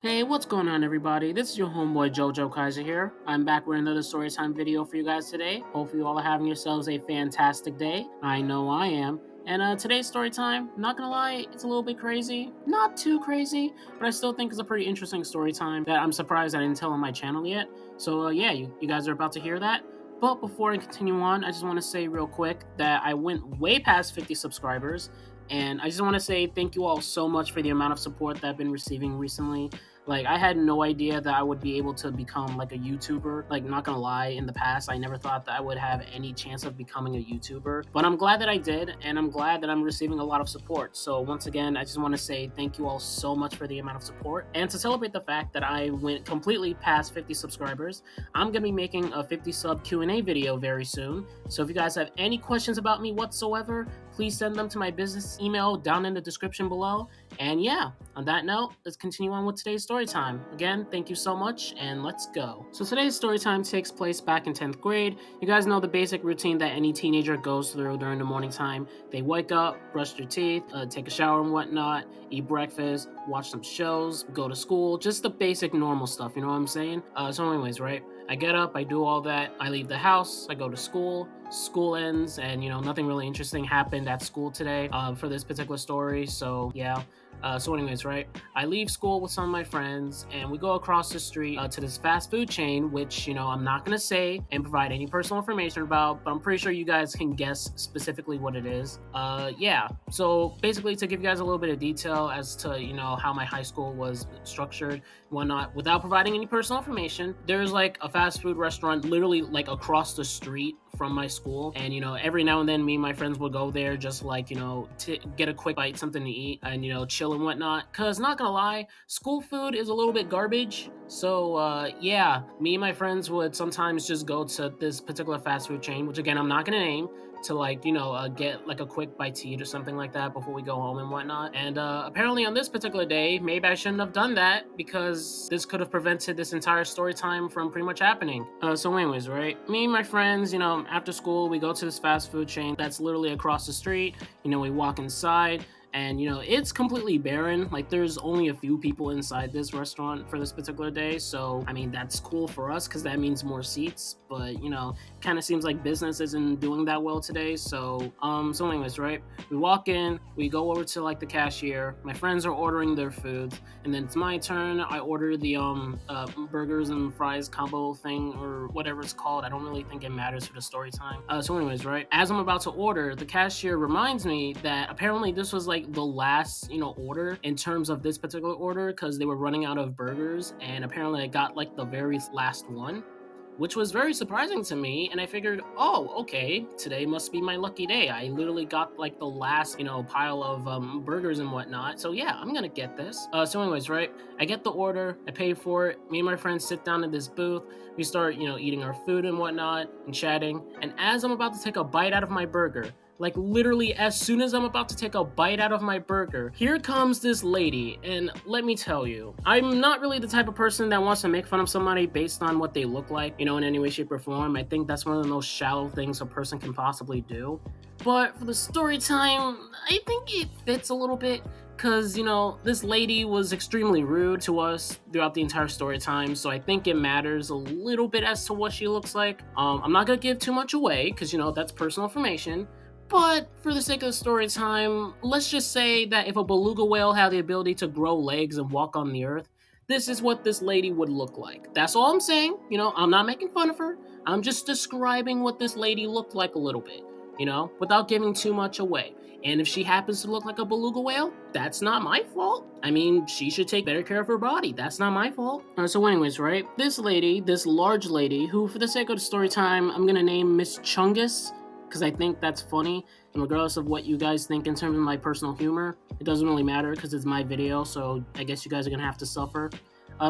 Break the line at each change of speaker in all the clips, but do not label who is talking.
Hey, what's going on, everybody? This is your homeboy Jojo Kaiser here. I'm back with another storytime video for you guys today. Hopefully, you all are having yourselves a fantastic day. I know I am. And today's storytime, not gonna lie, it's a little bit crazy. Not too crazy, but I still think it's a pretty interesting storytime that I'm surprised I didn't tell on my channel yet. So, yeah, you guys are about to hear that. But before I continue on, I just want to say real quick that I went way past 50 subscribers. And I just want to say thank you all so much for the amount of support that I've been receiving recently. Like, I had no idea that I would be able to become like a YouTuber. Like, not gonna lie, in the past, I never thought that I would have any chance of becoming a YouTuber. But I'm glad that I did, and I'm glad that I'm receiving a lot of support. So once again, I just want to say thank you all so much for the amount of support. And to celebrate the fact that I went completely past 50 subscribers, I'm gonna be making a 50 sub Q&A video very soon. So if you guys have any questions about me whatsoever, please send them to my business email down in the description below. And yeah, on that note, let's continue on with today's story time. Again, thank you so much, and let's go. So today's story time takes place back in 10th grade. You guys know the basic routine that any teenager goes through during the morning time. They wake up, brush their teeth, take a shower and whatnot, eat breakfast, watch some shows, go to school, just the basic normal stuff, you know what I'm saying? So anyways, right? I get up, I do all that, I leave the house, I go to school. School ends, and nothing really interesting happened at school today for this particular story. So yeah. So anyways, right, I leave school with some of my friends and we go across the street to this fast food chain, which I'm not going to say and provide any personal information about, but I'm pretty sure you guys can guess specifically what it is. Yeah, so basically, to give you guys a little bit of detail as to how my high school was structured, whatnot, without providing any personal information, there's like a fast food restaurant literally like across the street from my school. And every now and then me and my friends would go there just like to get a quick bite, something to eat, and chill and whatnot. Because not gonna lie, school food is a little bit garbage. So yeah, me and my friends would sometimes just go to this particular fast food chain, which again I'm not gonna name, to like get like a quick bite to eat or something like that before we go home and whatnot. And apparently on this particular day, maybe I shouldn't have done that because this could have prevented this entire story time from pretty much happening. So anyways, right, me and my friends, after school we go to this fast food chain that's literally across the street. We walk inside, and it's completely barren. Like, there's only a few people inside this restaurant for this particular day. So I mean, that's cool for us because that means more seats. But kind of seems like business isn't doing that well today. So anyways, right, we walk in, we go over to like the cashier. My friends are ordering their foods, and then it's my turn. I order the burgers and fries combo thing, or whatever it's called. I don't really think it matters for the story time. So anyways, right, as I'm about to order, the cashier reminds me that apparently this was like the last order in terms of this particular order, because they were running out of burgers, and apparently I got like the very last one, which was very surprising to me. And I figured, oh, okay, today must be my lucky day. I literally got like the last, pile of burgers and whatnot. So yeah, I'm gonna get this. So anyways, right, I get the order, I pay for it. Me and my friends sit down in this booth. We start, eating our food and whatnot and chatting. And as I'm about to take a bite out of my burger, like literally as soon as I'm about to take a bite out of my burger, here comes this lady. And let me tell you, I'm not really the type of person that wants to make fun of somebody based on what they look like, in any way, shape, or form. I think that's one of the most shallow things a person can possibly do. But for the story time, I think it fits a little bit because, this lady was extremely rude to us throughout the entire story time. So I think it matters a little bit as to what she looks like. I'm not going to give too much away because, that's personal information. But for the sake of the story time, let's just say that if a beluga whale had the ability to grow legs and walk on the earth, this is what this lady would look like. That's all I'm saying. I'm not making fun of her. I'm just describing what this lady looked like a little bit, without giving too much away. And if she happens to look like a beluga whale, that's not my fault. I mean, she should take better care of her body. That's not my fault. So anyways, right, this lady, this large lady, who for the sake of the story time, I'm gonna name Miss Chungus, because I think that's funny. And regardless of what you guys think in terms of my personal humor, it doesn't really matter because it's my video, so I guess you guys are gonna have to suffer.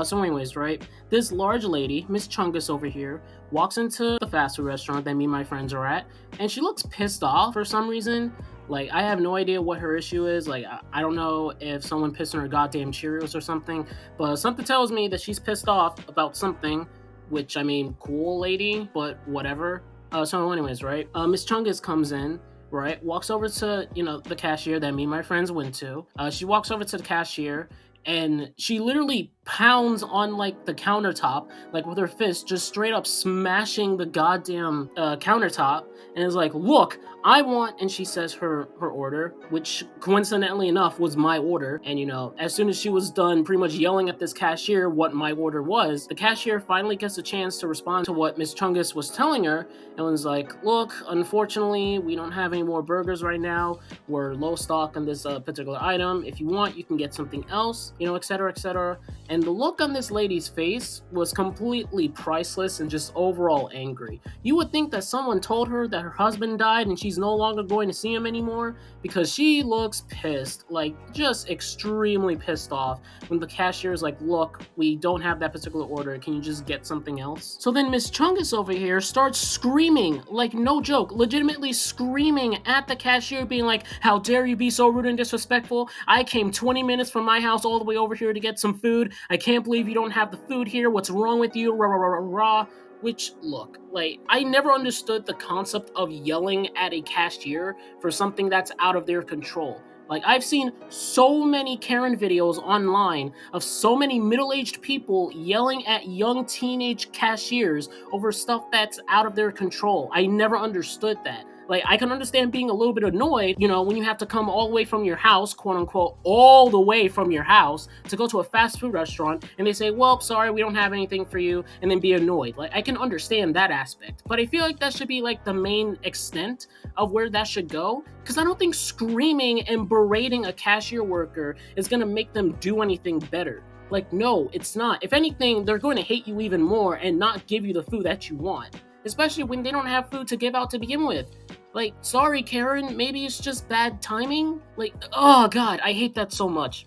So anyways, right, this large lady, Miss Chungus over here, walks into the fast food restaurant that me and my friends are at, and she looks pissed off for some reason. Like, I have no idea what her issue is. Like, I don't know if someone pissed in her goddamn Cheerios or something, but something tells me that she's pissed off about something, which, I mean, cool lady, but whatever. So anyways, right, Miss Chungus comes in, right, walks over to, the cashier that me and my friends went to. She walks over to the cashier, and she literally pounds on like the countertop, like with her fist, just straight up smashing the goddamn countertop, and is like, "Look, I want," and she says her order, which coincidentally enough was my order. And as soon as she was done pretty much yelling at this cashier what my order was, the cashier finally gets a chance to respond to what Miss Chungus was telling her, and was like, "Look, unfortunately, we don't have any more burgers right now. We're low stock on this particular item. If you want, you can get something else, etc., etc." And the look on this lady's face was completely priceless and just overall angry. You would think that someone told her that her husband died and she's no longer going to see him anymore, because she looks pissed, like just extremely pissed off when the cashier is like, "Look, we don't have that particular order. Can you just get something else?" So then Miss Chungus over here starts screaming, like no joke, legitimately screaming at the cashier, being like, "How dare you be so rude and disrespectful? I came 20 minutes from my house all the way over here to get some food. I can't believe you don't have the food here. What's wrong with you? Rah, rah, rah, rah, rah." Which, look, like, I never understood the concept of yelling at a cashier for something that's out of their control. Like, I've seen so many Karen videos online of so many middle-aged people yelling at young teenage cashiers over stuff that's out of their control. I never understood that. Like, I can understand being a little bit annoyed, when you have to come all the way from your house, quote unquote, all the way from your house to go to a fast food restaurant, and they say, "Well, sorry, we don't have anything for you," and then be annoyed. Like, I can understand that aspect, but I feel like that should be like the main extent of where that should go, because I don't think screaming and berating a cashier worker is gonna make them do anything better. Like, no, it's not. If anything, they're going to hate you even more and not give you the food that you want, especially when they don't have food to give out to begin with. Like, sorry, Karen, maybe it's just bad timing? Like, oh god, I hate that so much.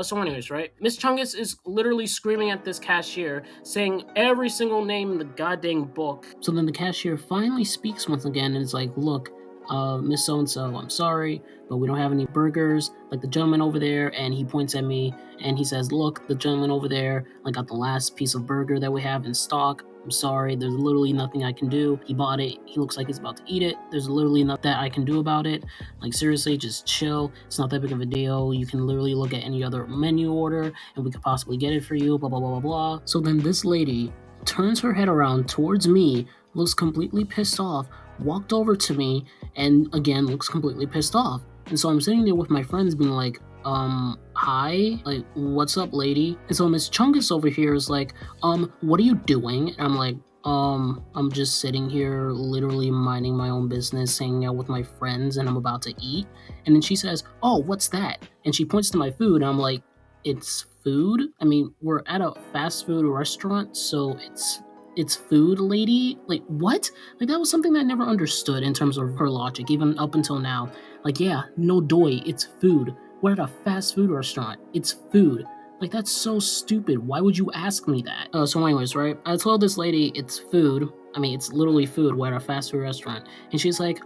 So anyways, right? Miss Chungus is literally screaming at this cashier, saying every single name in the goddamn book. So then the cashier finally speaks once again and is like, "Look, Miss So-and-so, I'm sorry, but we don't have any burgers. Like the gentleman over there," and he points at me and he says, "Look, the gentleman over there, I got the last piece of burger that we have in stock. I'm sorry, there's literally nothing I can do. He bought it, he looks like he's about to eat it. There's literally nothing that I can do about it. Like, seriously, just chill. It's not that big of a deal. You can literally look at any other menu order and we could possibly get it for you, blah, blah, blah, blah, blah." So then this lady turns her head around towards me, looks completely pissed off, walked over to me, and again looks completely pissed off. And so I'm sitting there with my friends being like, "Hi, like, what's up, lady?" And so Miss Chungus over here is like, "What are you doing?" And I'm like, I'm just sitting here literally minding my own business, hanging out with my friends, and I'm about to eat." And then she says, "Oh, what's that?" And she points to my food, and I'm like, "It's food? I mean, we're at a fast food restaurant, so it's food, lady." Like, what? Like, that was something that I never understood in terms of her logic, even up until now. Like, yeah, no doy, it's food. We're at a fast food restaurant. It's food. Like, that's so stupid. Why would you ask me that? So anyways, right? I told this lady it's food. I mean, it's literally food. We're at a fast food restaurant. And she's like,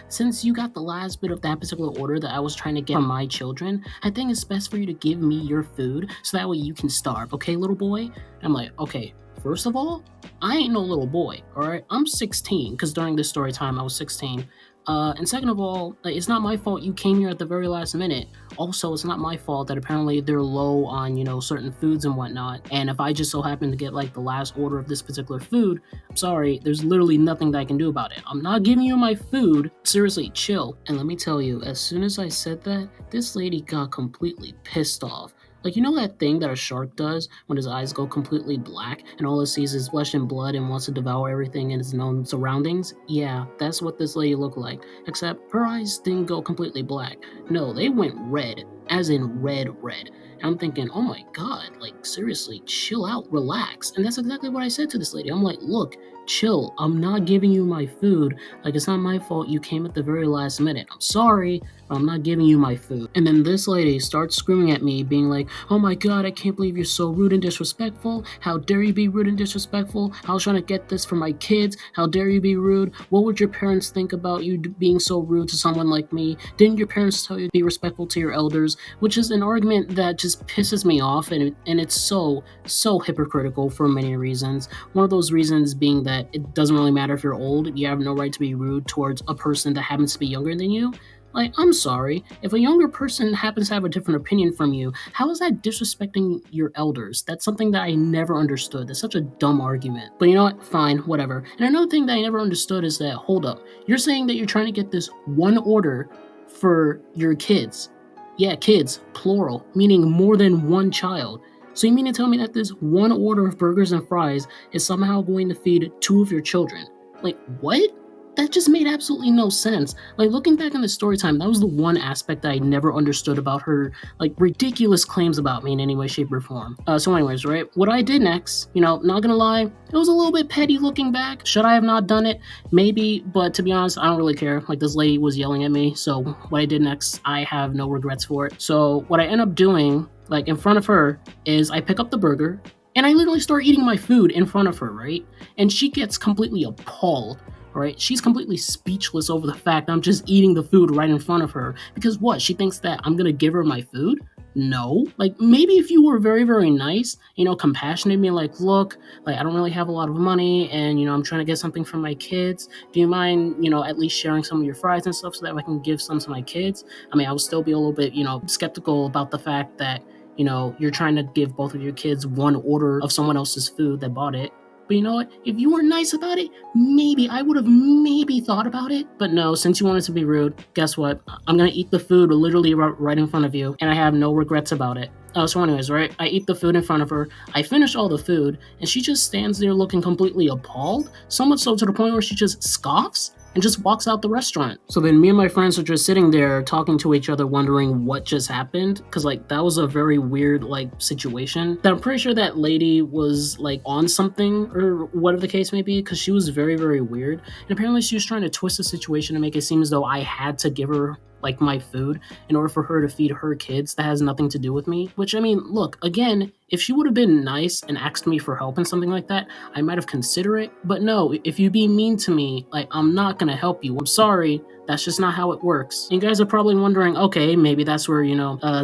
"Since you got the last bit of that particular order that I was trying to get from my children, I think it's best for you to give me your food so that way you can starve, okay, little boy?" And I'm like, "Okay, first of all, I ain't no little boy, alright? I'm 16, because during this story time, I was 16. And second of all, like, it's not my fault you came here at the very last minute. Also, it's not my fault that apparently they're low on, certain foods and whatnot. And if I just so happen to get, like, the last order of this particular food, I'm sorry, there's literally nothing that I can do about it. I'm not giving you my food. Seriously, chill." And let me tell you, as soon as I said that, this lady got completely pissed off. Like, that thing that a shark does when his eyes go completely black and all it sees is flesh and blood and wants to devour everything in its known surroundings? Yeah, that's what this lady looked like. Except her eyes didn't go completely black. No, they went red, as in red, red. And I'm thinking, oh my god, like, seriously, chill out, relax. And that's exactly what I said to this lady. I'm like, "Look, chill. I'm not giving you my food. Like, it's not my fault you came at the very last minute. I'm sorry, but I'm not giving you my food." And then this lady starts screaming at me, being like, "Oh my god, I can't believe you're so rude and disrespectful. How dare you be rude and disrespectful? I was trying to get this for my kids. How dare you be rude? What would your parents think about you being so rude to someone like me? Didn't your parents tell you to be respectful to your elders?" Which is an argument that just pisses me off, and it's so hypocritical for many reasons. One of those reasons being that it doesn't really matter if you're old, you have no right to be rude towards a person that happens to be younger than you. Like, I'm sorry, if a younger person happens to have a different opinion from you, how is that disrespecting your elders? That's something that I never understood. That's such a dumb argument. But you know what? Fine, whatever. And another thing that I never understood is that, hold up, you're saying that you're trying to get this one order for your kids. Yeah, kids, plural, meaning more than one child. So you mean to tell me that this one order of burgers and fries is somehow going to feed two of your children? Like, what? That just made absolutely no sense. Like, looking back on the story time, that was the one aspect that I never understood about her, like, ridiculous claims about me in any way, shape, or form. So anyways, right, what I did next, not gonna lie, it was a little bit petty looking back. Should I have not done it? Maybe, but to be honest, I don't really care. Like, this lady was yelling at me, so what I did next, I have no regrets for it. So what I end up doing, like, in front of her, is I pick up the burger, and I literally start eating my food in front of her, right? And she gets completely appalled. Right? She's completely speechless over the fact I'm just eating the food right in front of her. Because what? She thinks that I'm gonna give her my food? No. Like, maybe if you were very, very nice, compassionate, being like, look, like, I don't really have a lot of money and, I'm trying to get something for my kids. Do you mind, at least sharing some of your fries and stuff so that I can give some to my kids? I mean, I would still be a little bit, skeptical about the fact that, you're trying to give both of your kids one order of someone else's food that bought it. But you know what? If you were nice about it, maybe I would have maybe thought about it. But no, since you wanted to be rude, guess what? I'm gonna eat the food literally right in front of you, and I have no regrets about it. So anyways, right? I eat the food in front of her. I finish all the food, and she just stands there looking completely appalled. So much so to the point where she just scoffs and just walks out the restaurant. So then me and my friends are just sitting there talking to each other, wondering what just happened. Cause like that was a very weird situation that I'm pretty sure that lady was like on something or whatever the case may be, cause she was very, very weird. And apparently she was trying to twist the situation to make it seem as though I had to give her like my food in order for her to feed her kids. That has nothing to do with me. Which, I mean, look, again, if she would have been nice and asked me for help and something like that, I might have considered it. But no, if you be mean to me, like, I'm not gonna help you. I'm sorry. That's just not how it works. And you guys are probably wondering, okay, maybe that's where,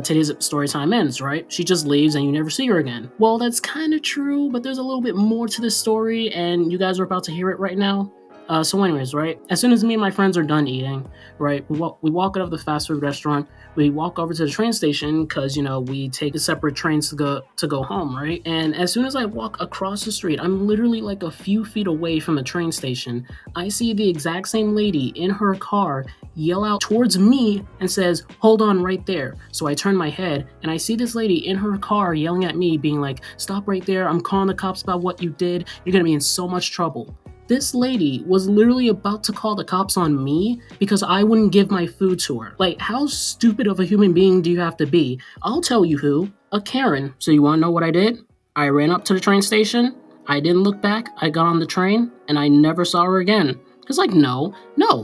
today's story time ends, right? She just leaves and you never see her again. Well, that's kind of true, but there's a little bit more to this story, and you guys are about to hear it right now. So anyways, right, as soon as me and my friends are done eating, right, we walk out of the fast food restaurant, we walk over to the train station because, we take separate trains to go home, right? And as soon as I walk across the street, I'm literally like a few feet away from the train station. I see the exact same lady in her car yell out towards me and says, "Hold on right there." So I turn my head and I see this lady in her car yelling at me, being like, "Stop right there. I'm calling the cops about what you did. You're gonna be in so much trouble." This lady was literally about to call the cops on me because I wouldn't give my food to her. Like, how stupid of a human being do you have to be? I'll tell you who. A Karen. So you wanna know what I did? I ran up to the train station, I didn't look back, I got on the train, and I never saw her again. Cause like, no,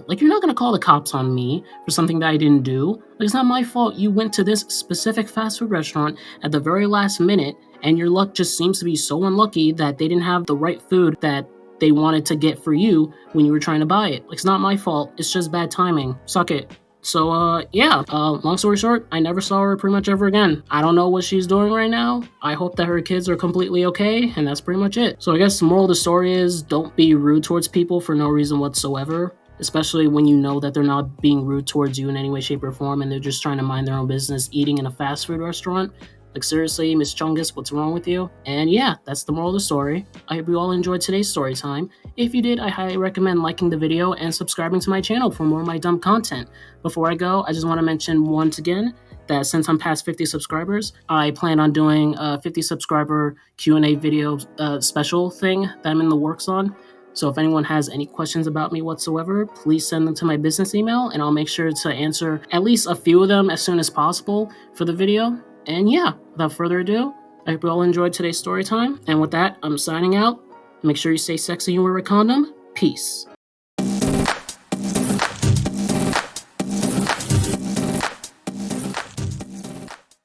like you're not gonna call the cops on me for something that I didn't do. Like, it's not my fault you went to this specific fast food restaurant at the very last minute, and your luck just seems to be so unlucky that they didn't have the right food that they wanted to get for you when you were trying to buy it. Like, it's not my fault, it's just bad timing. Suck it. So, yeah, long story short, I never saw her pretty much ever again. I don't know what she's doing right now. I hope that her kids are completely okay, and that's pretty much it. So I guess the moral of the story is, don't be rude towards people for no reason whatsoever, especially when you know that they're not being rude towards you in any way, shape, or form, and they're just trying to mind their own business eating in a fast food restaurant. Like, seriously, Miss Chungus, what's wrong with you? And yeah, that's the moral of the story. I hope you all enjoyed today's story time. If you did, I highly recommend liking the video and subscribing to my channel for more of my dumb content. Before I go, I just want to mention once again that since I'm past 50 subscribers, I plan on doing a 50 subscriber Q&A video special thing that I'm in the works on. So if anyone has any questions about me whatsoever, please send them to my business email, and I'll make sure to answer at least a few of them as soon as possible for the video. And yeah, without further ado, I hope you all enjoyed today's story time. And with that, I'm signing out. Make sure you stay sexy and wear a condom. Peace.